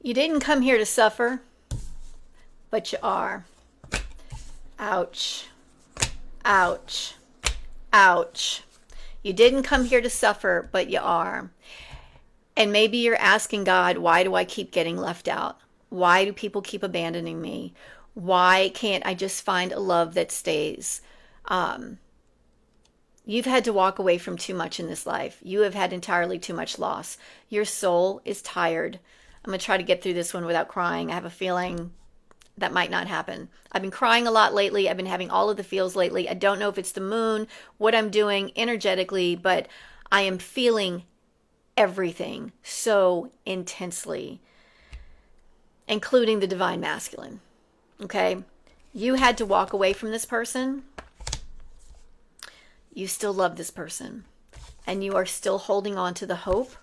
You didn't come here to suffer, but you are. Ouch. Ouch. Ouch. You didn't come here to suffer, but you are. And maybe you're asking God, why do I keep getting left out? Why do people keep abandoning me? Why can't I just find a love that stays? You've had to walk away from too much in this life. You have had entirely too much loss. Your soul is tired. I'm going to try to get through this one without crying. I have a feeling that might not happen. I've been crying a lot lately. I've been having all of the feels lately. I don't know if it's the moon, what I'm doing energetically, but I am feeling everything so intensely, including the divine masculine. Okay? You had to walk away from this person. You still love this person. And you are still holding on to the hope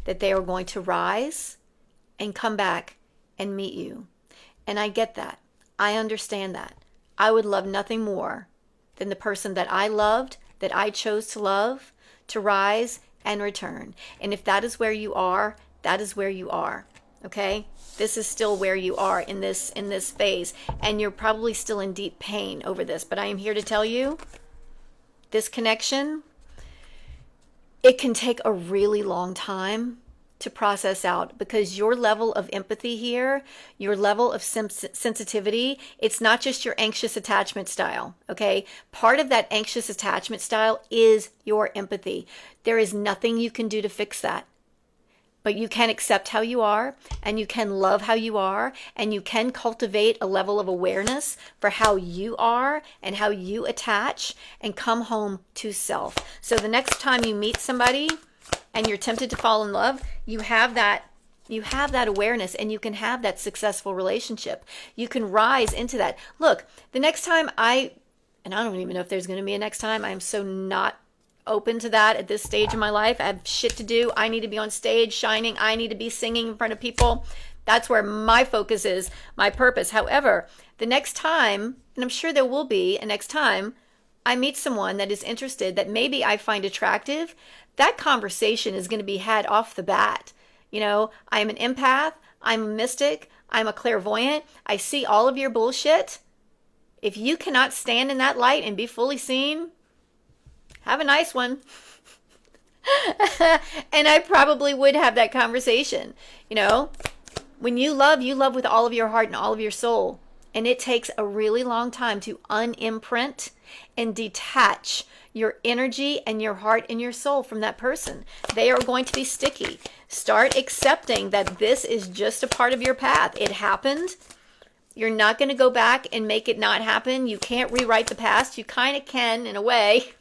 that they are going to rise and come back and meet you. And I get that. I understand that. I would love nothing more than the person that I loved, that I chose to love, to rise and return. And if that is where you are, that is where you are. Okay? This is still where you are in this phase. And you're probably still in deep pain over this. But I am here to tell you, this connection, it can take a really long time to process out, because your level of empathy here, your level of sensitivity, it's not just your anxious attachment style, okay? Part of that anxious attachment style is your empathy. There is nothing you can do to fix that. But you can accept how you are, and you can love how you are, and you can cultivate a level of awareness for how you are and how you attach, and come home to self. So the next time you meet somebody and you're tempted to fall in love, you have that awareness, and you can have that successful relationship. You can rise into that. Look, the next time and I don't even know if there's going to be a next time. I'm so not open to that at this stage in my life. I have shit to do. I need to be on stage shining. I need to be singing in front of people. That's where my focus is, my purpose. However, the next time, and I'm sure there will be a next time, I meet someone that is interested, that maybe I find attractive, that conversation is going to be had off the bat. You know, I am an empath. I'm a mystic. I'm a clairvoyant. I see all of your bullshit. If you cannot stand in that light and be fully seen, have a nice one. And I probably would have that conversation. You know, when you love with all of your heart and all of your soul. And it takes a really long time to unimprint and detach your energy and your heart and your soul from that person. They are going to be sticky. Start accepting that this is just a part of your path. It happened. You're not going to go back and make it not happen. You can't rewrite the past. You kind of can, in a way.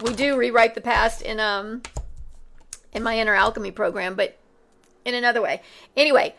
We do rewrite the past in my inner alchemy program, but in another way. Anyway,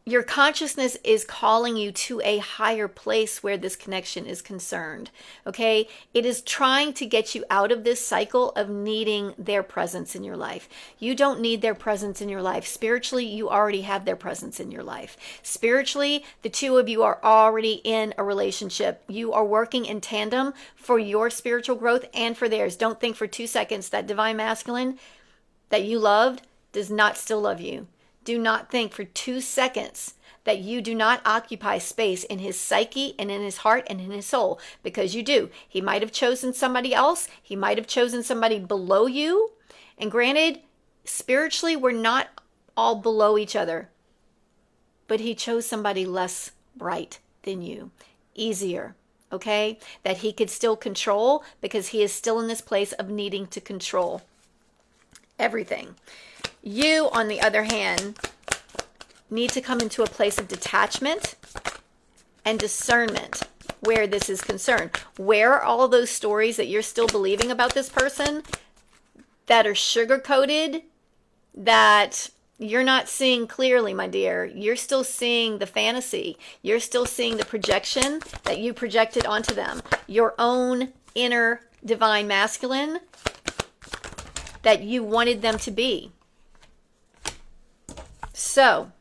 your consciousness is calling you to a higher place where this connection is concerned, okay? It is trying to get you out of this cycle of needing their presence in your life. You don't need their presence in your life. Spiritually, you already have their presence in your life. Spiritually, the two of you are already in a relationship. You are working in tandem for your spiritual growth and for theirs. Don't think for 2 seconds that divine masculine that you loved does not still love you. Do not think for 2 seconds that you do not occupy space in his psyche and in his heart and in his soul, because you do. He might have chosen somebody else. He might have chosen somebody below you. And granted, spiritually, we're not all below each other. But he chose somebody less bright than you. Easier, okay? That he could still control, because he is still in this place of needing to control everything. You, on the other hand, need to come into a place of detachment and discernment where this is concerned. Where are all those stories that you're still believing about this person that are sugar-coated, that you're not seeing clearly, my dear? You're still seeing the fantasy. You're still seeing the projection that you projected onto them. Your own inner divine masculine that you wanted them to be. So,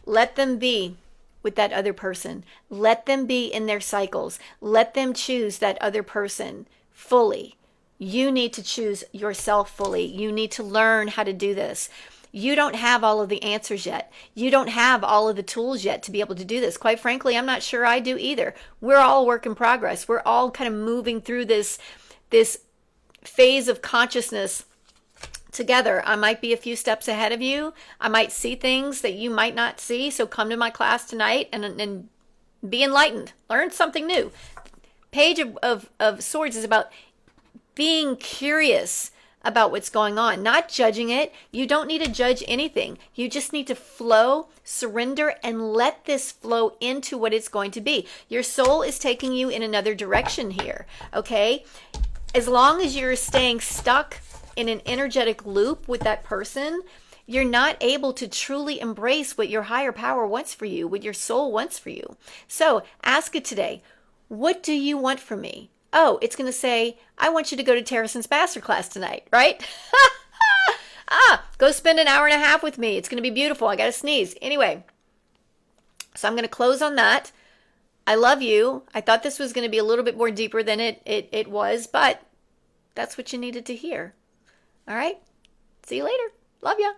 let them be with that other person. Let them be in their cycles. Let them choose that other person fully. You need to choose yourself fully. You need to learn how to do this. You don't have all of the answers yet. You don't have all of the tools yet to be able to do this. Quite frankly, I'm not sure I do either. We're all work in progress. We're all kind of moving through this phase of consciousness together. I might be a few steps ahead of you. I might see things that you might not see. So come to my class tonight and be enlightened. Learn something new. Page of Swords is about being curious about what's going on, not judging it. You don't need to judge anything. You just need to flow, surrender, and let this flow into what it's going to be. Your soul is taking you in another direction here, okay? As long as you're staying stuck in an energetic loop with that person, you're not able to truly embrace what your higher power wants for you, what your soul wants for you. So ask it today, what do you want from me? Oh, it's going to say, I want you to go to Tereson's masterclass tonight, right? Go spend an hour and a half with me. It's going to be beautiful. I got to sneeze. Anyway, so I'm going to close on that. I love you. I thought this was going to be a little bit more deeper than it was, but that's what you needed to hear. All right. See you later. Love ya.